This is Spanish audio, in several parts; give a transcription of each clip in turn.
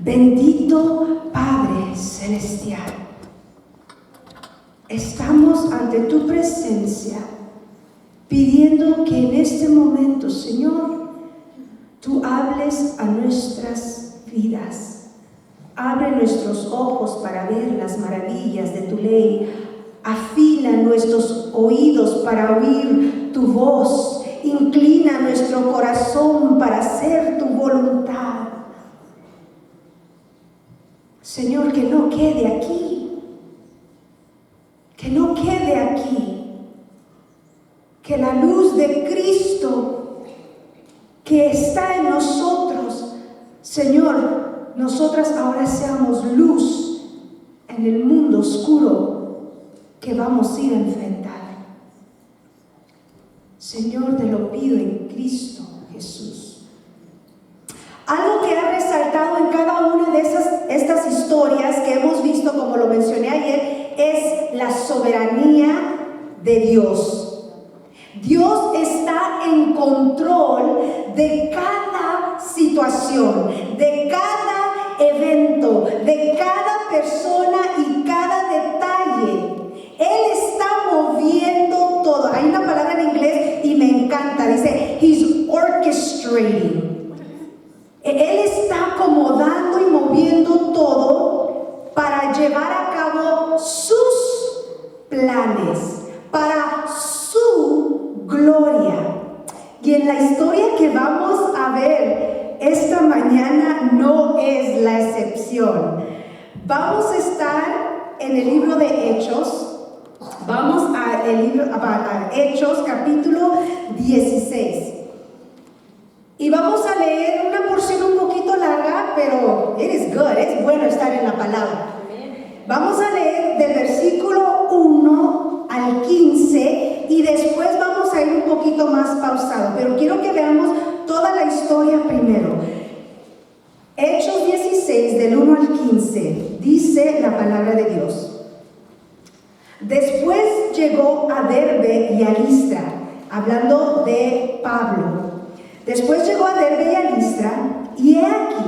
Bendito Padre Celestial, estamos ante tu presencia pidiendo que en este momento, Señor, tú hables a nuestras vidas. Abre nuestros ojos para ver las maravillas de tu ley. Afina nuestros oídos para oír tu voz. Inclina nuestro corazón para hacer tu voluntad. Señor, que no quede aquí. Que no quede aquí. Que la luz de Cristo que está en nosotros, Señor, nosotras ahora seamos luz en el mundo oscuro que vamos a ir a enfrentar. Señor, te lo pido en Cristo Jesús. Algo que ha resaltado en cada una de estas historias que hemos visto, como lo mencioné ayer, es la soberanía de Dios. Dios está en control de cada situación, de cada evento, de cada persona y cada detalle. Él está moviendo todo. Hay una palabra en inglés y me encanta, dice, He's orchestrating. Él está acomodando y moviendo todo para llevar a cabo sus planes, para su gloria. Y en la historia que vamos a ver esta mañana no es la excepción. Vamos a estar en el libro de Hechos. Vamos a Hechos capítulo 16. Y vamos a leer una porción un poquito larga, pero es bueno estar en la palabra. Vamos a leer del versículo 1 al 15 y después vamos a ir un poquito más pausado, pero quiero que veamos toda la historia primero. Hechos 16 del 1 al 15 dice la palabra de Dios. Después llegó a Derbe y a Listra, hablando de Pablo. Después llegó a Derbe y a Listra, y he aquí,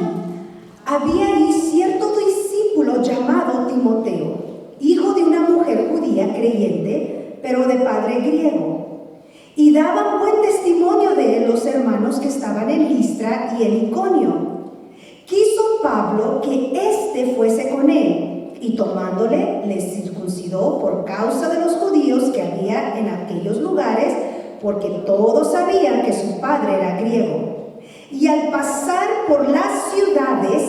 había ahí cierto discípulo llamado Timoteo, hijo de una mujer judía creyente, pero de padre griego. Y daban buen testimonio de él los hermanos que estaban en Listra y en Iconio. Quiso Pablo que éste fuese con él, y tomándole, le circuncidó por causa de los judíos que había en aquellos lugares, porque todos sabían que su padre era griego. Y al pasar por las ciudades,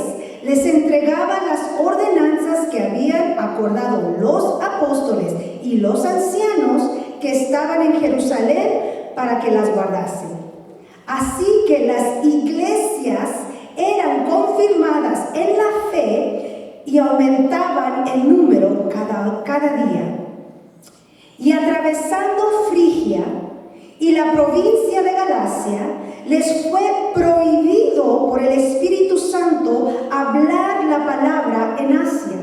les entregaba las ordenanzas que habían acordado los apóstoles y los ancianos que estaban en Jerusalén para que las guardasen. Así que las iglesias eran confirmadas en la fe y aumentaban en número cada día. Y atravesando Frigia y la provincia de Galacia, les fue prohibido por el Espíritu Santo hablar la palabra en Asia.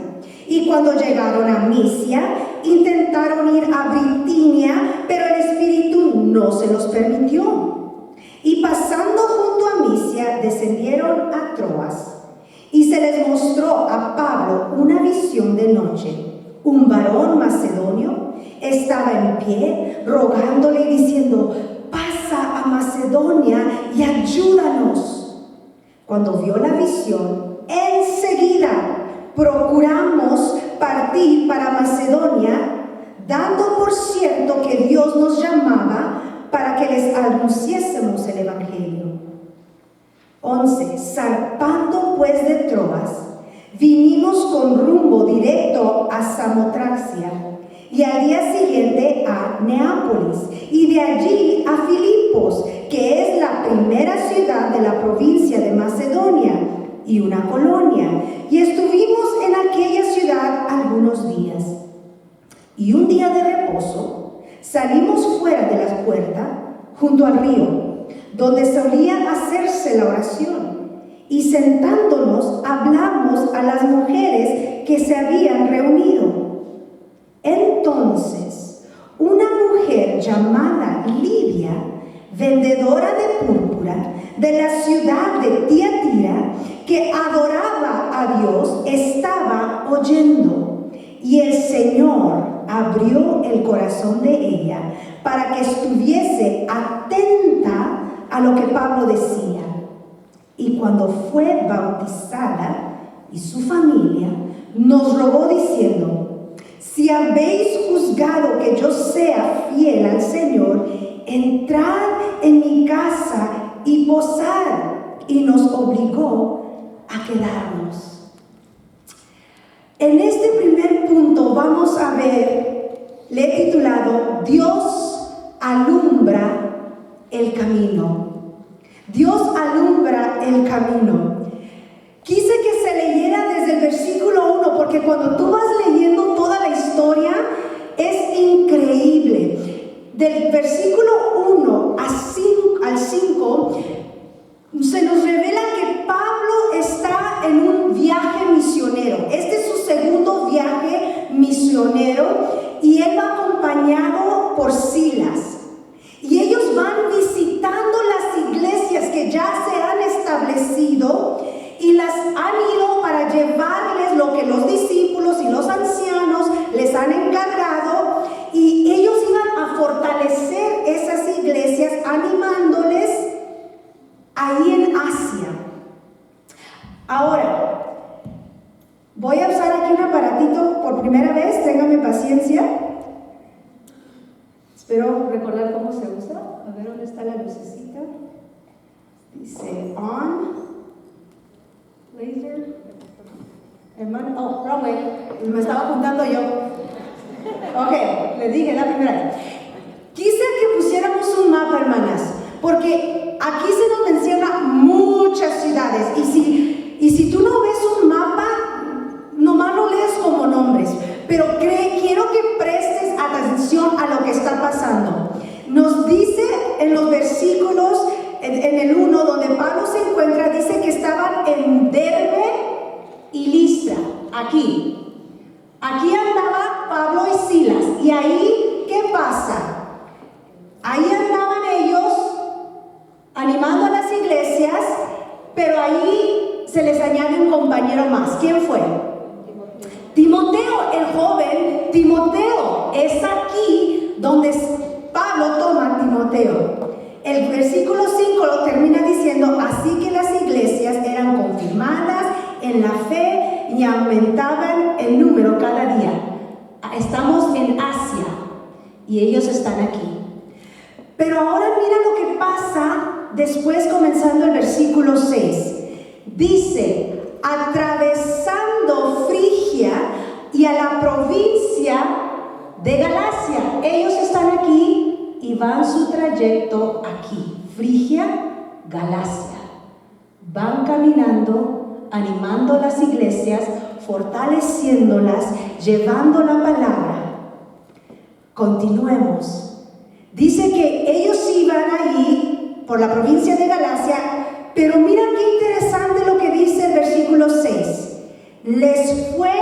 Y cuando llegaron a Misia, intentaron ir a Bitinia, pero el Espíritu no se los permitió. Y pasando junto a Misia, descendieron a Troas. Y se les mostró a Pablo una visión de noche. Un varón macedonio estaba en pie, rogándole y diciendo: pasa a Macedonia y ayúdanos. Cuando vio la visión, enseguida procuramos partir para Macedonia, dando por cierto que Dios nos llamaba para que les anunciásemos el Evangelio. 11. Zarpando pues de Troas, vinimos con rumbo directo a Samotracia, y al día siguiente a Neápolis, y de allí a Filipos, que es la primera ciudad de la provincia de Macedonia y una colonia, y estuvimos en aquella ciudad algunos días. Y un día de reposo salimos fuera de la puerta, junto al río, donde solía hacerse la oración, y sentándonos hablamos a las mujeres que se habían reunido. Entonces, una mujer llamada Lidia, vendedora de púrpura de la ciudad de Tiatira, que adoraba a Dios estaba oyendo, y el Señor abrió el corazón de ella para que estuviese atenta a lo que Pablo decía. Y cuando fue bautizada y su familia, nos rogó diciendo: si habéis juzgado que yo sea fiel al Señor, entrad en mi casa y posad. Y nos obligó a quedarnos. En este primer punto vamos a ver, le he titulado: Dios alumbra el camino. Dios alumbra el camino. Quise que se leyera desde el versículo 1, porque cuando tú vas leyendo toda la historia es increíble. Del versículo 1 al 5 se nos revela que Pablo está en un viaje misionero. Este es su segundo viaje misionero, y él va acompañado por Silas. Y ellos van visitando las iglesias que ya se han establecido y las han ido para llevarles lo que los discípulos y los ancianos les han encargado, y ellos iban a fortalecer esas iglesias animándoles ahí en Asia. Ahora, voy a usar aquí un aparatito por primera vez, ténganme paciencia. Espero recordar cómo se usa. A ver, ¿dónde está la lucecita? Dice on, laser. Hermano, oh, wrong way. Me estaba apuntando yo. Ok, le dije la primera vez. Quise que pusiéramos un mapa, hermanas, porque aquí se nos menciona muchas ciudades, y si tú no ves un mapa, nomás lo lees como nombres, pero quiero que prestes atención a lo que está pasando. Nos dice en los versículos, en el 1, donde Pablo se encuentra, dice que estaban en Derbe y Listra, aquí andaba Pablo y Silas, y ahí, ¿qué pasa? Ahí andaban ellos animando a las iglesias, pero ahí se les añade un compañero más. ¿Quién fue? Timoteo, el joven Timoteo. Es aquí donde Pablo toma a Timoteo. El versículo 5 lo termina diciendo: así que las iglesias eran confirmadas en la fe y aumentaban el número cada día. Estamos en Asia y ellos están aquí. Pero ahora mira lo que pasa después, comenzando el versículo 6. Dice: atravesando Frigia y a la provincia de Galacia. Ellos están aquí y van su trayecto aquí. Frigia, Galacia. Van caminando, animando las iglesias, fortaleciéndolas, llevando la palabra. Continuemos. Dice que ellos iban ahí por la provincia de Galacia, pero mira qué interesante lo que dice el versículo 6. Les fue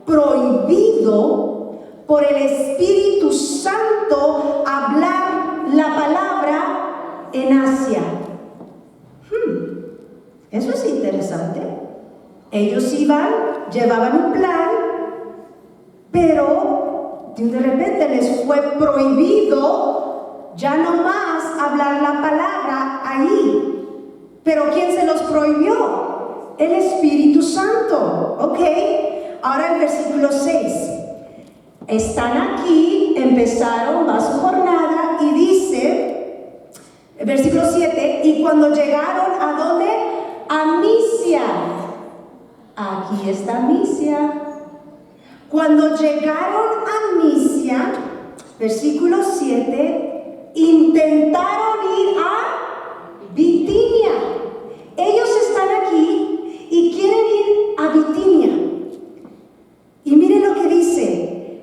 prohibido por el Espíritu Santo hablar la palabra en Asia. Eso es interesante. Ellos iban, llevaban un plan, pero de repente les fue prohibido ya no más hablar la palabra ahí. ¿Pero quién se los prohibió? El Espíritu Santo. Ok, ahora el versículo 6. Están aquí, empezaron, va su jornada, y dice, el versículo 7, y cuando llegaron, ¿a dónde? A Misia. Aquí está Misia. Cuando llegaron a Misia, versículo 7, intentaron ir a Bitinia. Ellos están aquí y quieren ir a Bitinia. Y miren lo que dice: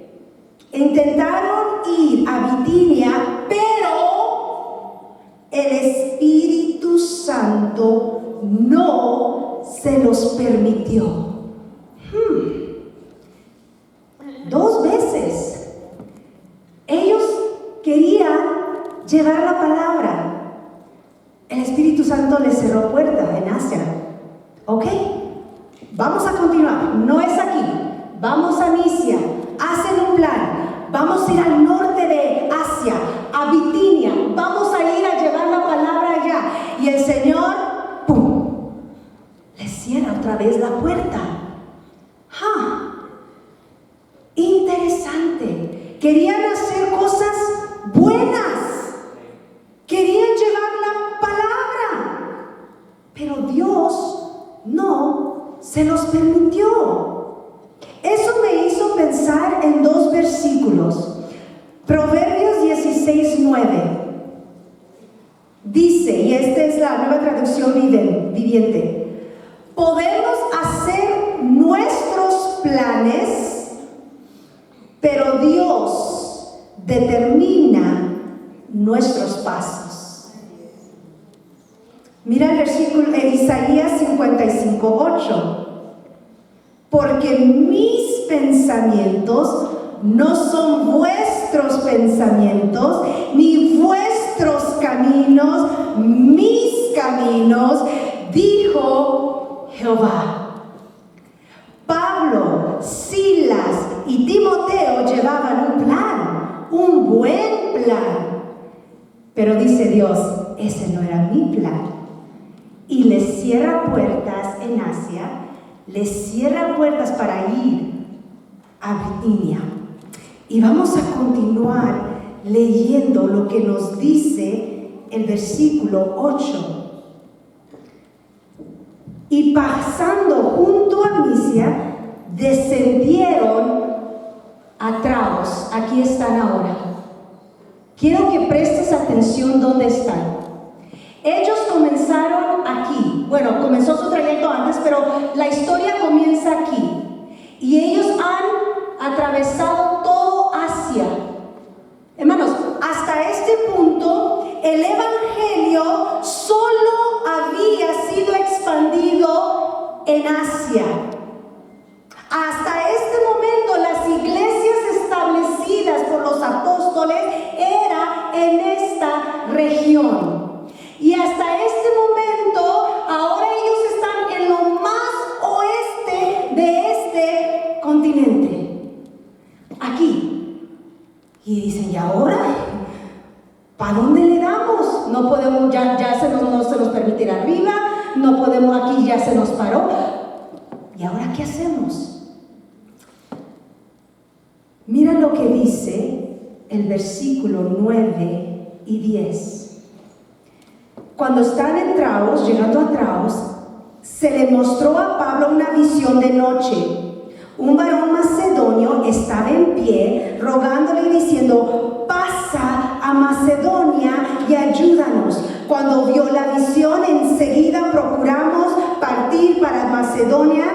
intentaron ir a Bitinia, pero el Espíritu Santo no se los permitió. 2 veces ellos querían llevar la palabra. El Espíritu Santo les cerró puerta en Asia. ¿Ok? vamos a continuar, no es aquí, vamos a Misia, hacen un plan, vamos a ir al norte de Asia, a Bitinia, vamos a ir a llevar la palabra allá. Y el Señor, ¡pum!, les cierra otra vez la puerta. Interesante. Querían hacer cosas buenas, querían llevar la palabra, pero Dios no se los permitió. Eso me hizo pensar en dos versículos. Proverbios 16:9 dice, y esta es la Nueva Traducción Viviente: podemos hacer nuestros planes, pero Dios determina nuestros pasos. Mira el versículo de Isaías 55:8. Porque mis pensamientos no son vuestros pensamientos, ni vuestros caminos, mis caminos, dijo Jehová. Pablo, Silas y Timoteo llevaban un plan, un buen plan. Pero dice Dios, ese no era mi plan. Y les cierra puertas en Asia, les cierra puertas para ir a Bitinia. Y vamos a continuar leyendo lo que nos dice el versículo 8. Y pasando junto a Misia, descendieron a Tragos. Aquí están ahora. Quiero que prestes atención dónde están. Ellos comenzaron aquí. Bueno, comenzó su trayecto antes, pero la historia comienza aquí. Y ellos han atravesado todo Asia. Hermanos, hasta este punto el evangelio solo había sido expandido en Asia. Hasta este momento las iglesias establecidas por los apóstoles era en esta región. Y hasta este momento, ahora ellos están en lo más oeste de este continente. Aquí. Y dicen, ¿y ahora? ¿Para dónde le damos? No podemos, ya no se nos permite ir arriba, no podemos, aquí ya se nos paró. ¿Y ahora qué hacemos? Mira lo que dice el versículo 9 y 10. Cuando están en Tragos, llegando a Tragos, se le mostró a Pablo una visión de noche. Un varón macedonio estaba en pie, rogándole y diciendo, pasa a Macedonia y ayúdanos. Cuando vio la visión, enseguida procuramos partir para Macedonia,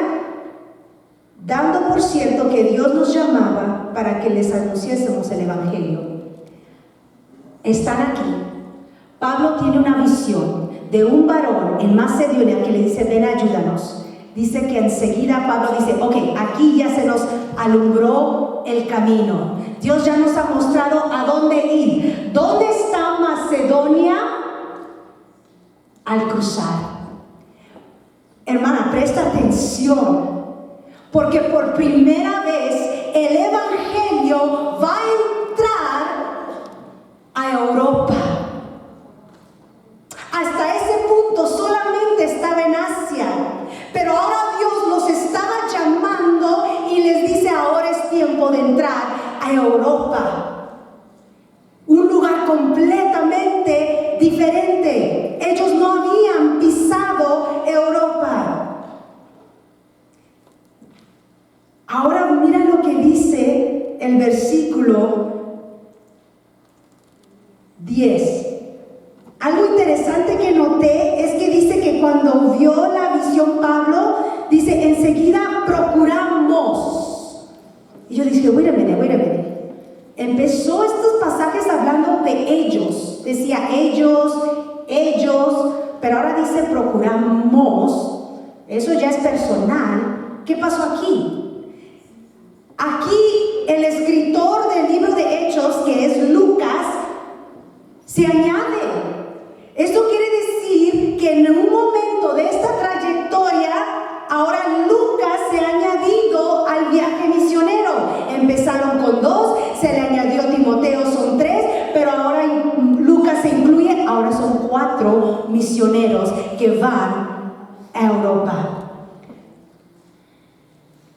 dando por cierto que Dios nos llamaba para que les anunciásemos el evangelio. Están aquí. Pablo tiene una visión de un varón en Macedonia que le dice, ven, ayúdanos. Dice que enseguida Pablo dice, ok, aquí ya se nos alumbró el camino. Dios ya nos ha mostrado a dónde ir. ¿Dónde está Macedonia? Al cruzar. Hermana, presta atención, porque por primera vez el evangelio va a entrar a Europa. Hasta ese punto solamente estaba en Asia, pero ahora Dios los estaba llamando y les dice, ahora es tiempo de entrar a Europa, un lugar completamente diferente. Ellos no habían pisado Europa. Ahora mira lo que dice el versículo 10. Algo interesante que noté es que dice que cuando vio la visión Pablo, dice, enseguida procuramos. Y yo dije, wait a minute. Empezó estos pasajes hablando de ellos. Decía ellos, pero ahora dice procuramos. Eso ya es personal. ¿Qué pasó aquí? Aquí el escritor del libro de Hechos, que es Lucas, se añade. Esto quiere decir que en un momento de esta trayectoria, ahora Lucas se le añadió Timoteo, son 3, pero ahora Lucas se incluye, ahora son 4 misioneros que van a Europa.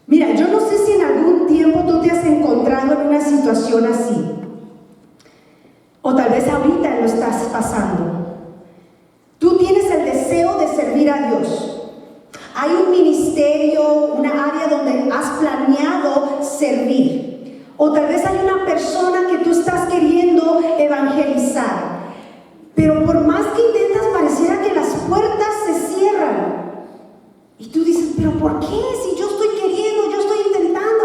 Mira, yo no sé si en algún tiempo tú te has encontrado en una situación así, o tal vez ahorita lo estás pasando. Tú tienes el deseo de servir a Dios. Hay un ministerio, una área donde has planeado servir. O tal vez hay una persona que tú estás queriendo evangelizar. Pero por más que intentas, pareciera que las puertas se cierran. Y tú dices, ¿pero por qué? Si yo estoy queriendo, yo estoy intentando.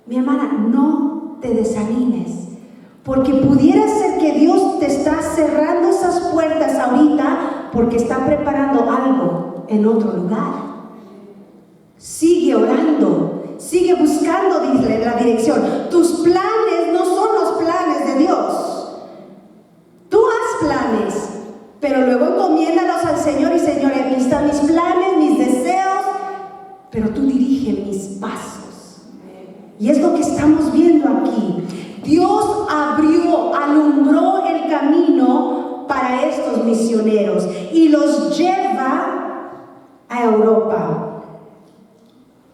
Mi hermana, no te desanimes. Porque pudiera ser que Dios te está cerrando esas puertas ahorita porque está preparando algo en otro lugar. Sigue orando, sigue buscando la dirección. Tus planes no son los planes de Dios. Tú haz planes, pero luego encomiéndalos al Señor y Señor, aquí están mis planes, mis deseos, pero tú dirige mis pasos. Y es lo que estamos viendo aquí. Dios alumbró el camino para estos misioneros y los lleva a Europa.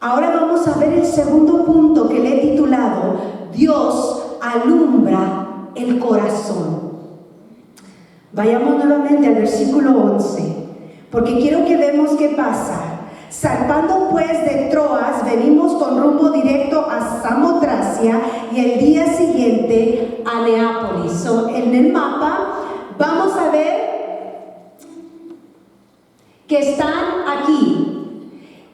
Ahora vamos a ver el segundo punto que le he titulado: Dios alumbra el corazón. Vayamos nuevamente al versículo 11, porque quiero que vemos qué pasa. Zarpando pues de Troas, venimos con rumbo directo a Samotracia y el día siguiente a Neápolis. En el mapa vamos a ver que están aquí.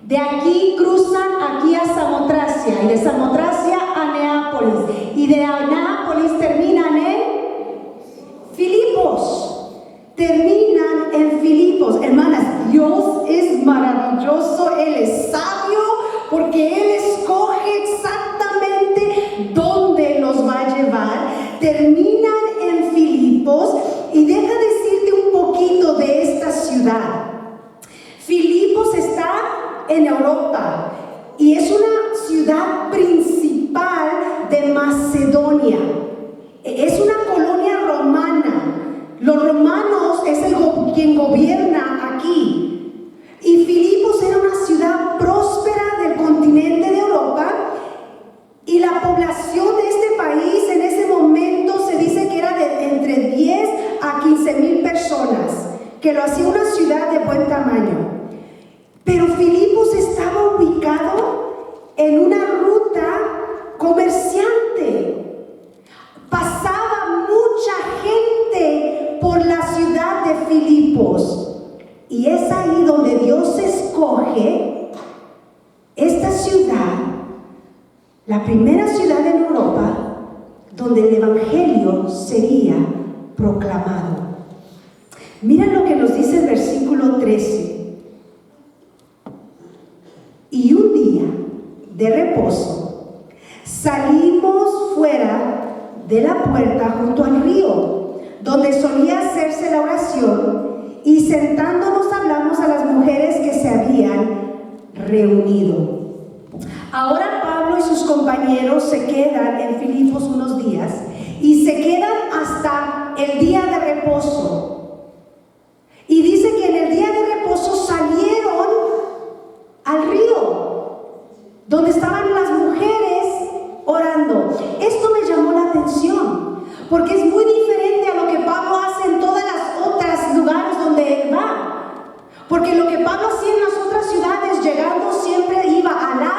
De aquí cruzan aquí a Samotracia y de Samotracia a Neápolis. Y de Neápolis terminan en Filipos. Terminan en Filipos. Hermanas, Dios es maravilloso, Él es sabio, porque Él escoge exactamente dónde los va a llevar. Terminan en Filipos y deja decirte un poquito de esta ciudad. Filipos está en Europa y es una ciudad principal de Macedonia. Es una colonia romana. Los romanos es quien gobierna aquí. Y Filipos era una ciudad próspera del continente de Europa. Y la población de este país en ese momento se dice que era de entre 10 a 15,000 personas, que lo hacía una ciudad de buen tamaño. Pero Filipos estaba ubicado en una ruta comerciante. Pasaba mucha gente por la ciudad de Filipos. Y es ahí donde Dios escoge esta ciudad, la primera ciudad en Europa, donde el Evangelio sería proclamado. Mira lo que nos dice el versículo 13. Y un día de reposo salimos fuera de la puerta junto al río, donde solía hacerse la oración, y sentándonos hablamos a las mujeres que se habían reunido. Ahora Pablo y sus compañeros se quedan en Filipos unos días y se quedan hasta el día de reposo. Y dice que en el día de reposo salieron al río, donde estaban las mujeres orando. Esto me llamó la atención, porque es muy diferente a lo que Pablo hace en todas las otras lugares donde él va. Porque lo que Pablo hacía en las otras ciudades, llegando siempre iba a la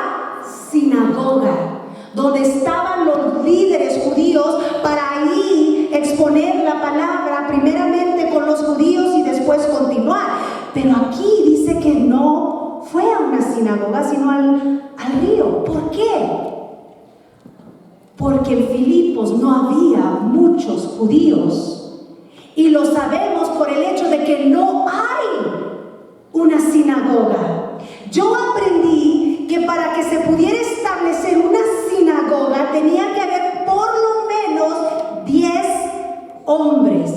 sinagoga, donde estaban los líderes judíos, para ahí exponer la palabra primeramente con los judíos y después continuar. Pero aquí dice que no fue a una sinagoga, sino al río. ¿Por qué? Porque en Filipos no había muchos judíos. Y lo sabemos por el hecho de que no hay una sinagoga. Yo aprendí que para que se pudiera establecer una sinagoga tenía que haber por lo menos 10 hombres.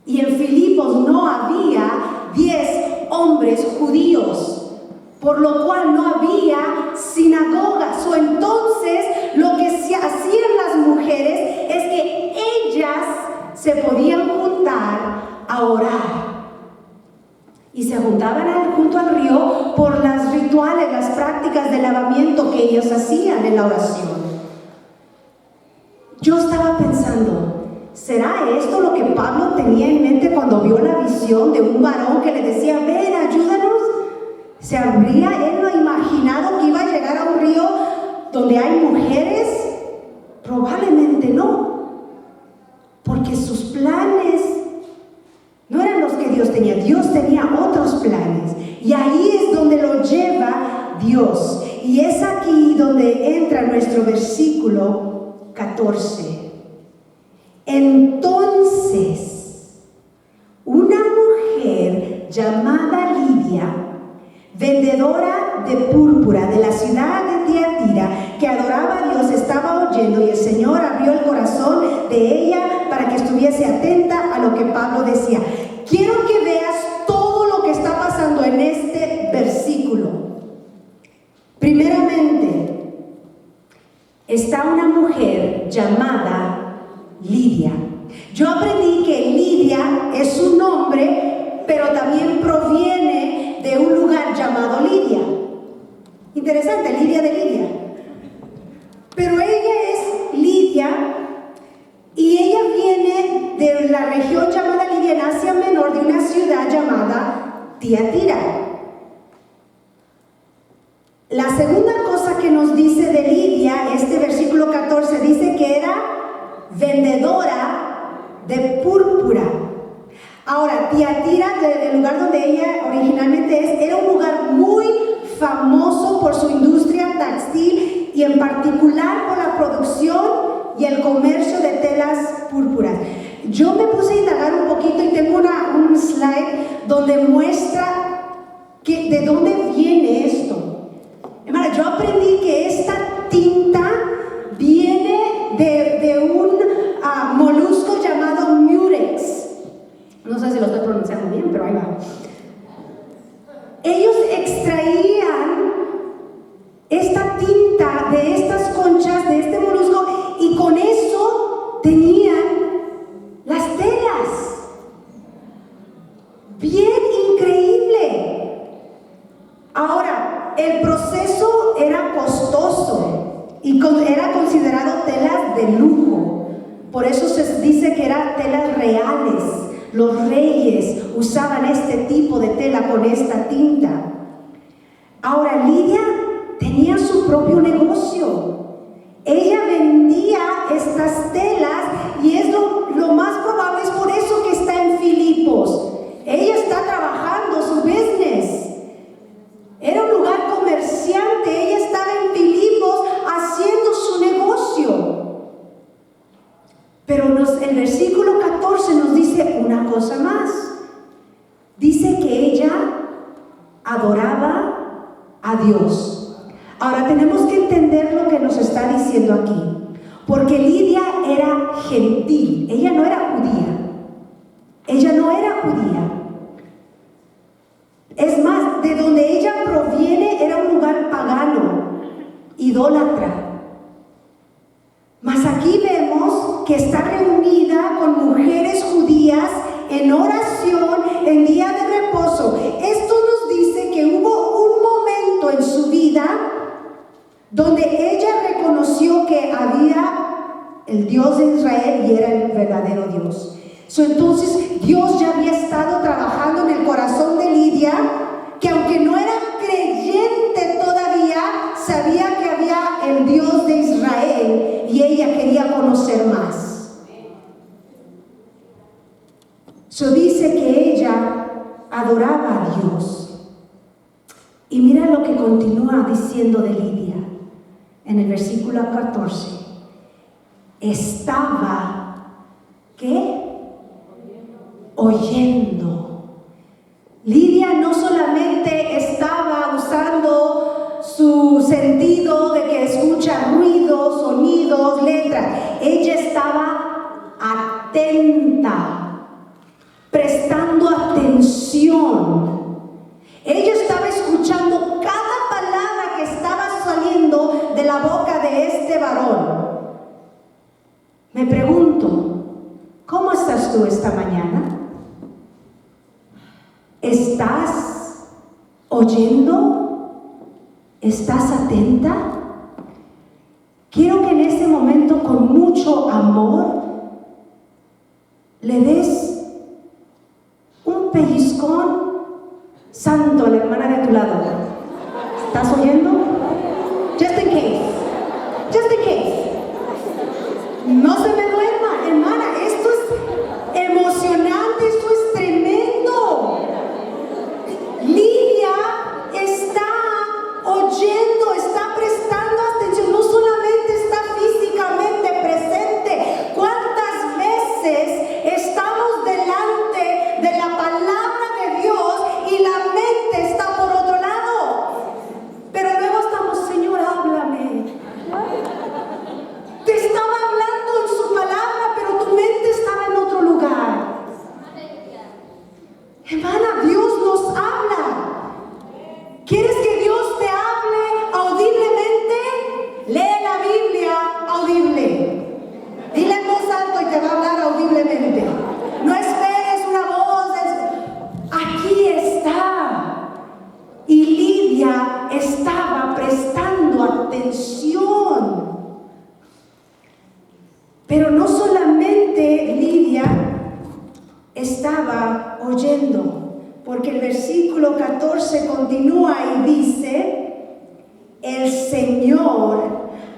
Y en Filipos no había 10 hombres judíos, por lo cual no había sinagogas. O entonces lo que se se podían juntar a orar. Y se juntaban junto al río por las rituales, las prácticas de lavamiento que ellos hacían en la oración. Yo estaba pensando, ¿será esto lo que Pablo tenía en mente cuando vio la visión de un varón que le decía, ven, ayúdanos? ¿Se habría él no imaginado que iba a llegar a un río donde hay mujeres? Probablemente no, porque sus planes no eran los que Dios tenía. Dios tenía otros planes, y ahí es donde lo lleva Dios. Y es aquí donde entra nuestro versículo 14. Entonces, una mujer llamada Lidia, vendedora de púrpura de la ciudad de Tiatira, que adoraba a Dios, estaba oyendo, y el Señor abrió el corazón de ella para que estuviese atenta a lo que Pablo decía. Quiero que veas todo lo que está pasando en este versículo. Primeramente, está una mujer llamada Lidia. Yo aprendí que Lidia es un nombre, pero también proviene de un lugar llamado Lidia. Interesante, Lidia de Lidia. Pero ella es Lidia, y ella viene de la región llamada Lidia en Asia Menor, de una ciudad llamada Tiatira. La segunda cosa que nos dice de Lidia, este versículo 14, dice que era vendedora de púrpura. Ahora, Tiatira, el lugar donde ella originalmente era un lugar muy famoso por su industria textil, y en particular por la producción y el comercio de telas púrpuras. Yo me puse a indagar un poquito y tengo un slide donde muestra de dónde viene esto. Hermana, yo aprendí que esta tinta viene de un molusco llamado Murex. No sé si lo estoy pronunciando bien, pero ahí va. Ellos extraían esta tinta de estas conchas, de este molusco, y con eso tenían las telas. Bien increíble. Ahora, el proceso era costoso y era considerado telas de lujo. Por eso se dice que eran telas reales. Los reyes usaban este tipo de tela con esta tinta. Ahora, Lidia tenía su propio negocio. Ella vendía estas telas, y es lo más probable, es por eso que está en Filipos. Ella está trabajando su business. Era un lugar comerciante. Ella estaba en Filipos haciendo su negocio. Pero el versículo 14 nos dice una cosa más. Dice que ella adoraba a Dios. Ahora tenemos que entender lo que nos está diciendo aquí, porque Lidia era gentil. Ella no era judía. Ella no era judía. Es más, de donde ella proviene era un lugar pagano, idólatra. Mas aquí vemos que está reunida con mujeres judías en oración en día de reposo. Esto nos dice que hubo un momento en su vida donde ella reconoció que había el Dios de Israel y era el verdadero Dios. Entonces Dios ya había estado trabajando en el corazón de Lidia, que aunque no era creyente todavía, sabía que había el Dios de Israel y ella quería conocer más. Dice que ella adoraba a Dios. Y mira lo que continúa diciendo de Lidia en el versículo 14. Estaba, ¿qué? Oyendo. Lidia no solamente estaba usando su sentido de que escucha ruidos, sonidos, letras. Ella estaba atenta, prestando atención. Ella estaba escuchando cada palabra que estaba saliendo de la boca de este varón. Me pregunto, ¿cómo estás oyendo? ¿Estás atenta? Quiero que en este momento, con mucho amor, le des un pellizcón santo a la hermana de tu lado. ¿Estás oyendo? Just in case. Just in case. No se me duerma, hermana. Esto es emocionante, esto es tremendo. Lidia está oyendo, está prestando atención, no solamente está físicamente presente. ¿Cuántas veces estamos delante de la palabra de Dios y la mente está por otro lado? Pero luego estamos, Señor, háblame. Te estaba hablando en su palabra, pero tu mente estaba en otro lugar. Hermana, Dios nos habla. ¿Quieres que Dios te hable audiblemente? Lee la Biblia audible. Dile en voz alta y te va a hablar audiblemente. No esperes una voz. Aquí está. Y Lidia estaba prestando atención. Pero no solamente Lidia estaba oyendo, porque el versículo 14 continúa y dice: el Señor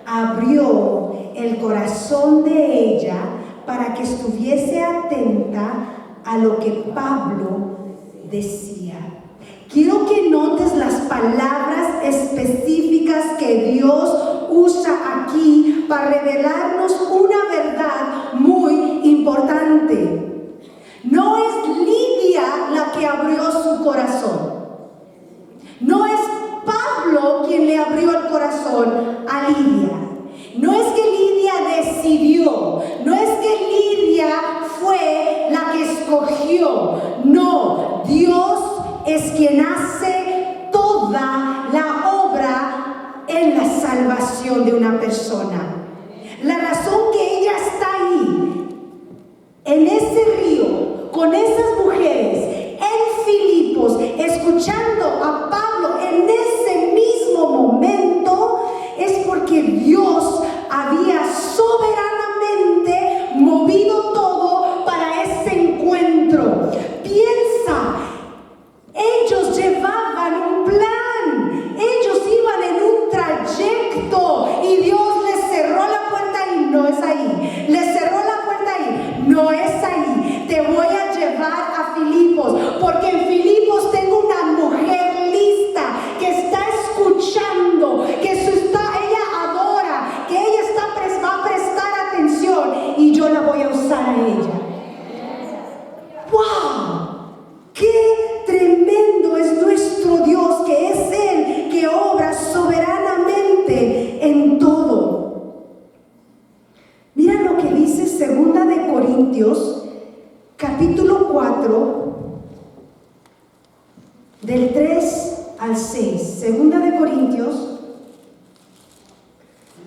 abrió el corazón de ella para que estuviese atenta a lo que Pablo decía. Quiero que notes las palabras específicas que Dios usa aquí para revelarnos una verdad muy importante. No es Lidia la que abrió su corazón. No es Pablo quien le abrió el corazón a Lidia. No es que Lidia decidió. No es que Lidia fue la que escogió. No, Dios es quien hace toda la obra en la salvación de una persona. La razón que ella está ahí, en ese río, con esas mujeres, en Filipos, escuchando a Pablo en ese mismo momento, es porque Dios había soberanamente movido todo para ese encuentro. Piensa, ellos llevaban un plan, ellos iban en un trayecto y Dios les cerró la puerta y no es ahí. Les cerró la puerta ahí, no es ahí. Te voy a llevar a Filipos, porque en Filipos tengo una mujer lista que está escuchando, que ella adora, que ella va a prestar atención y yo la voy a usar a ella. ¡Wow! ¡Qué tremendo es nuestro Dios, que es Él que obra soberanamente en todo! Mira lo que dice 2 de Corintios, capítulo 4, del 3 al 6. 2 de Corintios,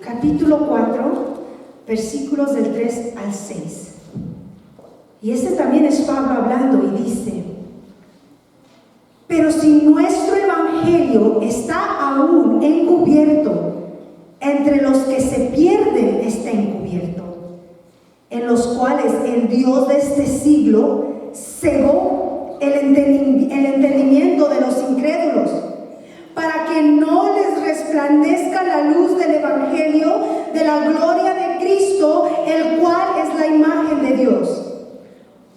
capítulo 4, versículos del 3 al 6. Y este también es Pablo hablando y dice: pero si nuestro evangelio está aún encubierto, entre los que se pierden está encubierto, en los cuales el Dios de este siglo cegó el entendimiento de los incrédulos, para que no les resplandezca la luz del evangelio de la gloria de Cristo, el cual es la imagen de Dios.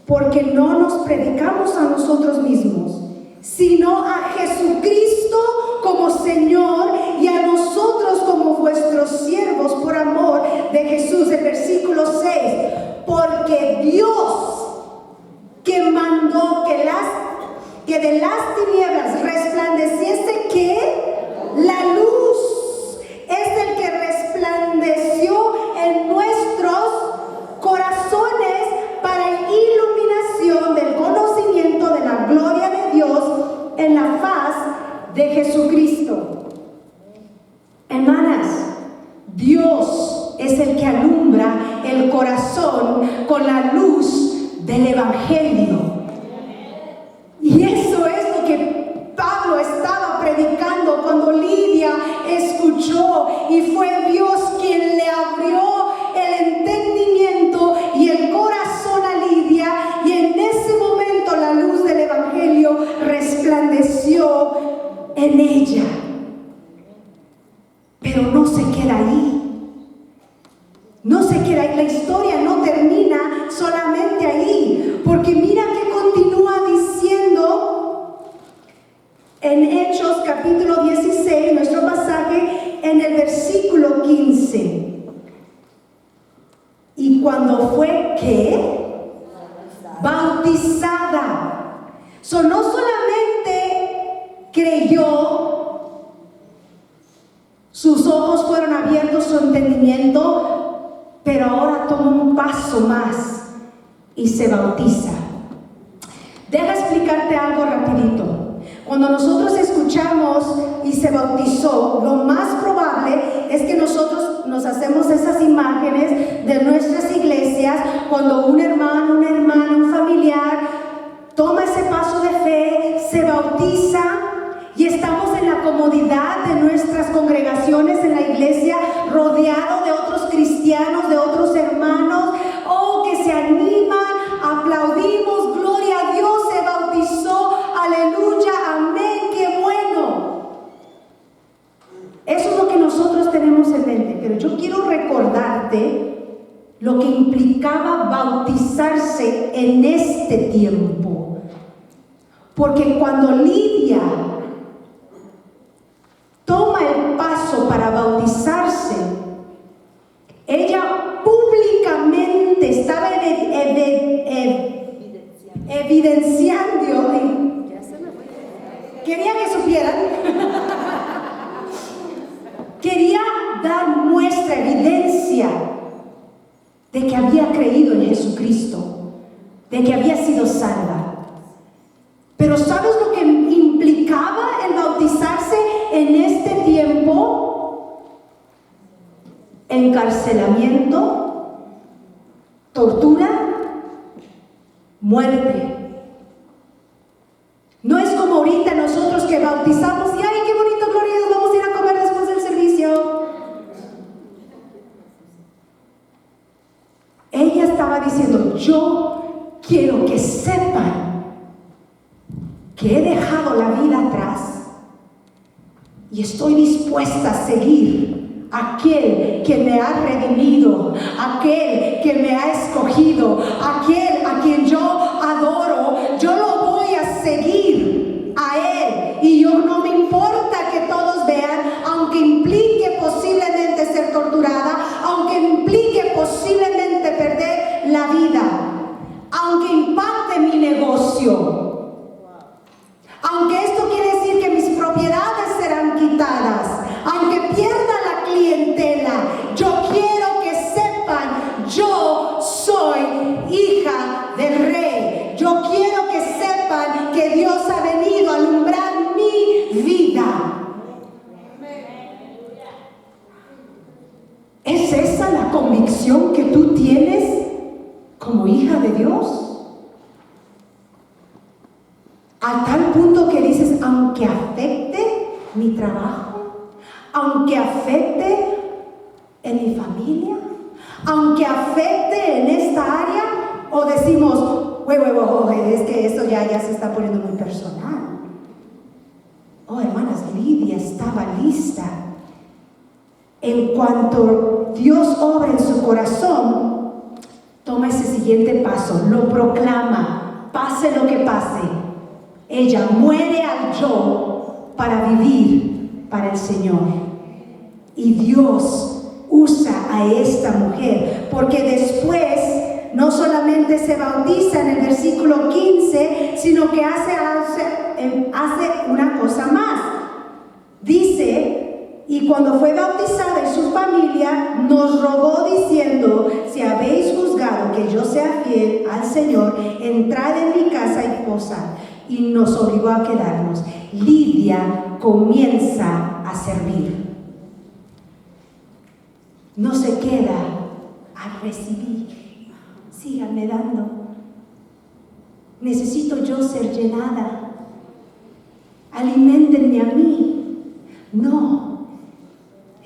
Porque no nos predicamos a nosotros mismos, sino a Jesucristo como Señor y a nosotros como vuestros siervos por amor de Jesús. El versículo 6: porque Dios, que mandó que de las tinieblas resplandeciese ¿qué? La luz, es el que resplandeció en nuestros corazones para iluminación del conocimiento de la gloria de Dios en la faz de Jesucristo. Hermanas, Dios es el que alumbra el corazón con la luz del evangelio. Y eso es lo que Pablo estaba ella. Pero no se queda ahí. No se queda ahí. La historia no termina solamente ahí. Porque mira que continúa diciendo en Hechos capítulo 16, nuestro pasaje, en el versículo 15. Y cuando fue, ¿qué? Bautizada. No solamente creyó, sus ojos fueron abiertos, su entendimiento, pero ahora toma un paso más y se bautiza. Deja explicarte algo rapidito. Cuando nosotros escuchamos y se bautizó, lo más probable es que nosotros nos hacemos esas imágenes de nuestras iglesias cuando un hermano, una hermana, un familiar toma ese paso de fe, se bautiza y estamos en la comodidad de nuestras congregaciones en la iglesia, rodeado de otros cristianos, de otros hermanos, que se animan, aplaudimos, gloria a Dios, se bautizó, aleluya, amén, qué bueno. Eso es lo que nosotros tenemos en mente, pero yo quiero recordarte lo que implicaba bautizarse en este tiempo. Porque cuando Lidia toma el paso para bautizarse, ella públicamente estaba evidenciando, quería que supieran, quería dar muestra, evidencia de que había creído en Jesucristo, de que había sido salva. Pero ¿sabes lo que implicaba el bautizarse en este tiempo? Encarcelamiento, tortura, muerte. No es como ahorita nosotros que bautizamos y ¡ay, qué bonito, gloria a Dios! Vamos a ir a comer después del servicio. Ella estaba diciendo, yo quiero que sepan que he dejado la vida atrás y estoy dispuesta a seguir aquel que me ha redimido, aquel que me ha escogido, aquel a quien yo adoro. Yo lo voy a seguir a él y yo no me importa que todos vean, aunque implique posiblemente ser torturada, aunque implique posiblemente perder la vida, aunque impacte mi negocio. Aunque esto quiere decir que mis propiedades serán quitadas, aunque pierda la clientela, yo quiero que sepan, yo soy hija del Rey. Yo quiero que sepan que Dios ha venido a alumbrar mi vida. ¿Es esa la convicción que tú tienes como hija de Dios? A tal punto que dices, aunque afecte mi trabajo, aunque afecte en mi familia, aunque afecte en esta área, o decimos, es que esto ya se está poniendo muy personal. Oh, hermanas, Lidia estaba lista. En cuanto Dios obra en su corazón, toma ese siguiente paso, lo proclama, pase lo que pase. Ella muere al yo para vivir para el Señor. Y Dios usa a esta mujer, porque después no solamente se bautiza en el versículo 15, sino que hace una cosa más. Dice, y cuando fue bautizada y su familia, nos rogó diciendo, si habéis juzgado que yo sea fiel al Señor, entrad en mi casa y posad. Y nos obligó a quedarnos. Lidia comienza a servir. No se queda a recibir. Síganme dando. Necesito yo ser llenada. Aliméntenme a mí. No.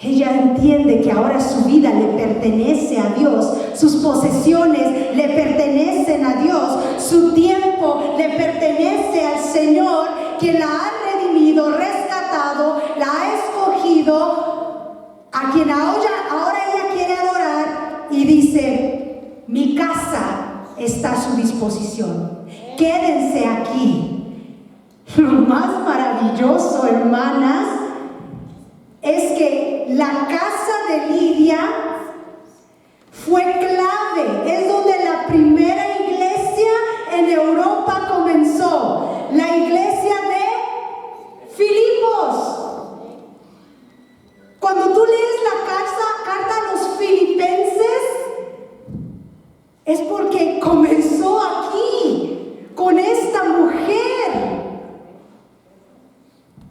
Ella entiende que ahora su vida le pertenece a Dios, sus posesiones le pertenecen a Dios, su tiempo le pertenece al Señor, que la ha redimido, rescatado, la casa de Lidia fue clave. Es donde la primera iglesia en Europa comenzó. La iglesia de Filipos. Cuando tú lees la carta a los filipenses, es porque comenzó aquí, con esta mujer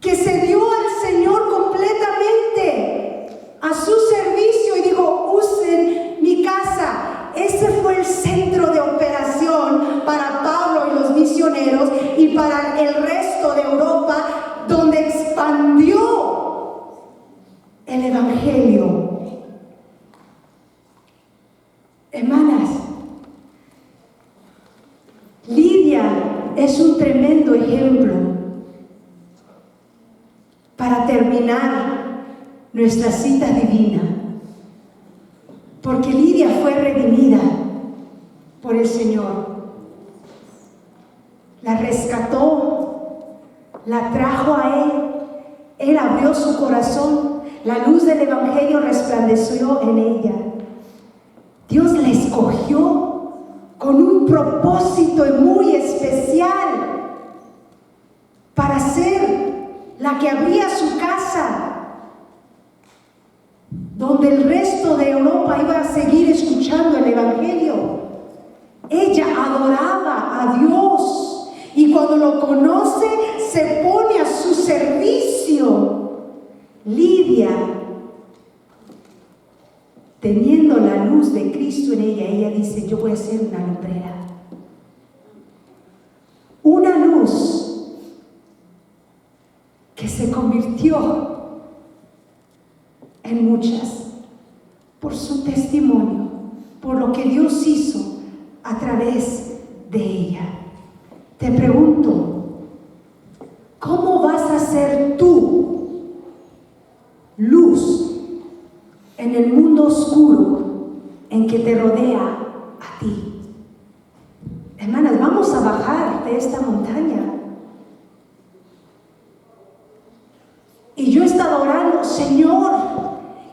que se dio al Señor completamente a su servicio y dijo: usen mi casa. Ese fue el centro de operación para Pablo y los misioneros y para el resto de Europa, donde expandió el evangelio. Hermanas, Lidia es un tremendo ejemplo para terminar nuestra cita divina, porque Lidia fue redimida por el Señor. La rescató, la trajo a Él abrió su corazón, la luz del evangelio resplandeció en ella. Dios la escogió con un propósito muy especial para ser la que abría su casa, donde el resto de Europa iba a seguir escuchando el evangelio. Ella adoraba a Dios y cuando lo conoce se pone a su servicio. Lidia, teniendo la luz de Cristo en ella dice: yo voy a ser una lumbrera. Una luz que se convirtió en muchas por su testimonio, por lo que Dios hizo a través de ella. Te pregunto, ¿cómo vas a ser tú luz en el mundo oscuro en que te rodea a ti? Hermanas, vamos a bajar de esta montaña. Y yo he estado orando: Señor,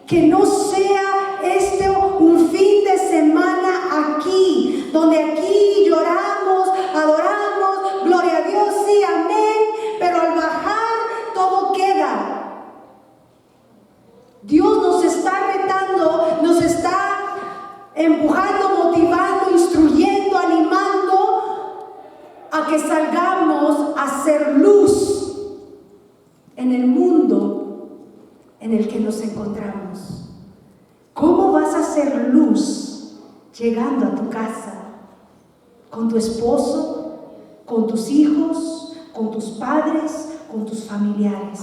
que no sea este un fin de semana aquí, donde aquí lloramos, adoramos, gloria a Dios, sí, amén, pero al bajar todo queda. Dios nos está retando, nos está empujando, motivando, instruyendo, animando a que salgamos a hacer luz en el mundo en el que nos encontramos. ¿Cómo vas a hacer luz llegando a tu casa? ¿Con tu esposo? ¿Con tus hijos? ¿Con tus padres? ¿Con tus familiares?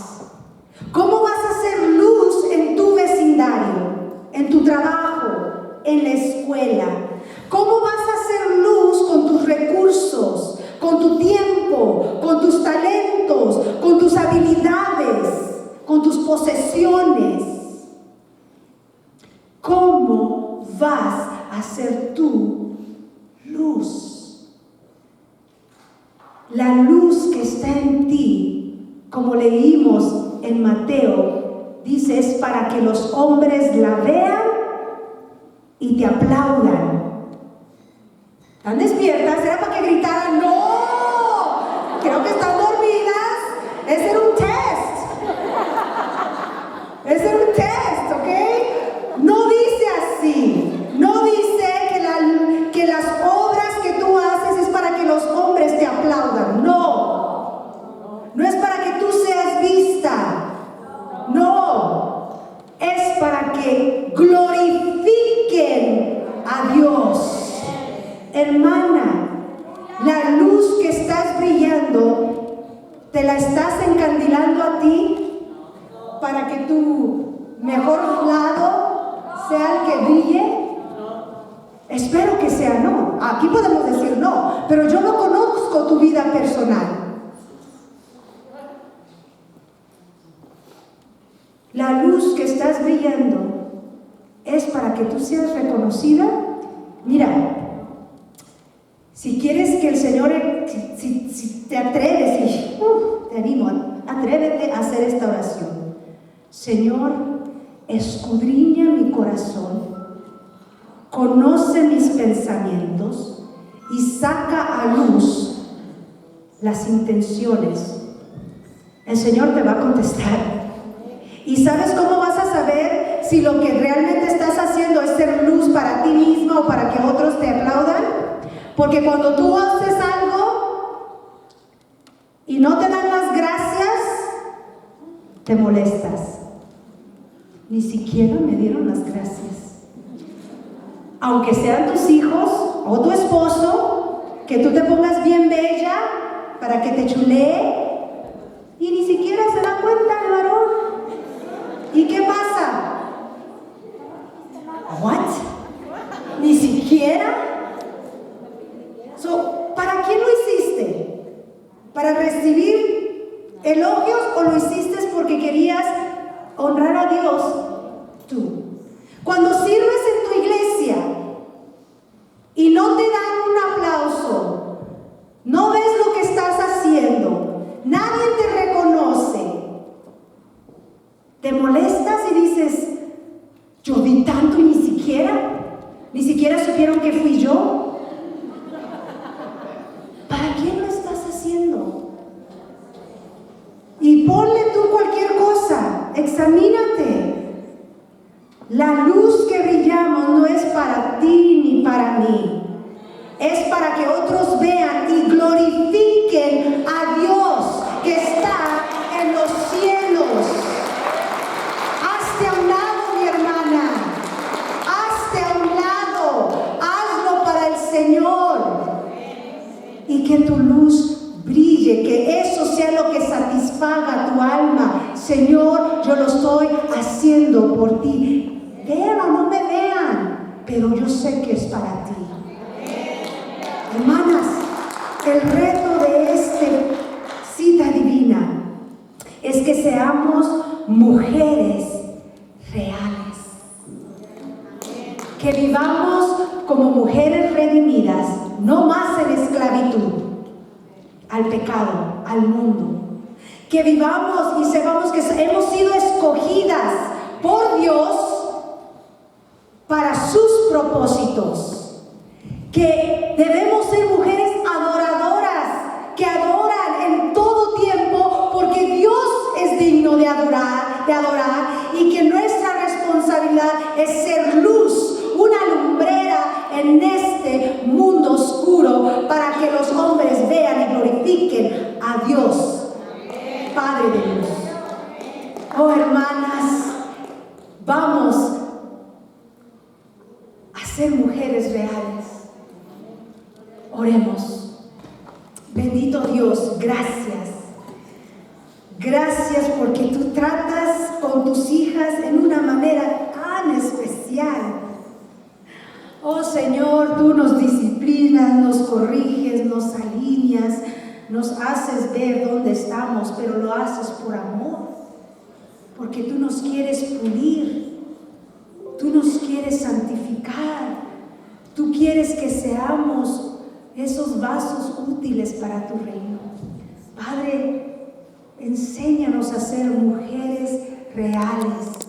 ¿Cómo vas a hacer luz en tu vecindario, en tu trabajo, en la escuela? ¿Cómo vas a hacer luz con tus recursos, con tu tiempo, con tus talentos, con tus habilidades, con tus posesiones? ¿Cómo vas a ser tú luz? La luz que está en ti, como leímos en Mateo, dice, es para que los hombres la vean y te aplaudan. ¿Están despiertas? ¿Era para que gritaran? ¡No! Creo que están dormidas. Ese era un test. Ese era un test, ¿ok? No dice así. No dice que las obras que tú haces es para que los hombres te aplaudan. No. No es para que tú seas vista. No. Es para que glorifiquen a Dios. Hermana, la luz que estás brillando, ¿te la estás encandilando a ti para que tu mejor lado sea el que brille? Espero que sea no. Aquí podemos decir no, pero yo no conozco tu vida personal. La luz que estás brillando es para que tú seas reconocida. Mira, si quieres que el Señor, si te atreves, y te animo, atrévete a hacer esta oración. Señor, escudriña mi corazón, conoce mis pensamientos y saca a luz las intenciones. El Señor te va a contestar. ¿Y sabes cómo vas a saber si lo que realmente estás haciendo es ser luz para ti misma o para que otros te aplaudan? Porque cuando tú haces algo y no te dan las gracias, te molestas. Ni siquiera me dieron las gracias. Aunque sean tus hijos o tu esposo, que tú te pongas bien bella para que te chulee, y ni siquiera se da cuenta el varón. ¿Y qué pasa? ¿What? ¿Ni siquiera? ¿Para quién lo hiciste? ¿Para recibir elogios o lo hiciste porque querías honrar a Dios tú? Cuando sirves en tu iglesia y no te dan un aplauso, no ves lo que estás haciendo, nadie te reconoce, te molestas y dices, yo di tanto y ni siquiera supieron que fui yo. ¿Para quién lo estás haciendo? Y ponle tú cualquier cosa, examínate. La luz que brillamos no es para ti ni para mí, es para que otros vean y glorifiquen a Dios que está en los cielos. Hazte a un lado, mi hermana, hazte a un lado, hazlo para el Señor. Y que tu luz brille, que eso sea lo que satisfaga tu alma. Señor, yo lo estoy haciendo por ti. Vean o no me vean, pero yo sé que es para ti. Hermanas, el reto de esta cita divina es que seamos mujeres reales, que vivamos como mujeres redimidas, no más en esclavitud al pecado, al mundo, que vivamos y sepamos que hemos sido escogidas por Dios para sus propósitos, que debemos ser mujeres adoradoras, que adoran en todo tiempo, porque Dios es digno de adorar, y que nuestra responsabilidad es ser luz, una lumbrera en este mundo oscuro, para que los hombres vean y glorifiquen a Dios, Padre de luz. Oh, hermanas, vamos a ser mujeres reales. Oremos. Bendito Dios, gracias. Gracias porque tú tratas con tus hijas en una manera tan especial. Oh Señor, tú nos disciplinas, nos corriges, nos alineas, nos haces ver dónde estamos, pero lo haces por amor, porque tú nos quieres pulir, tú nos quieres santificar, tú quieres que seamos esos vasos útiles para tu reino. Padre, enséñanos a ser mujeres reales,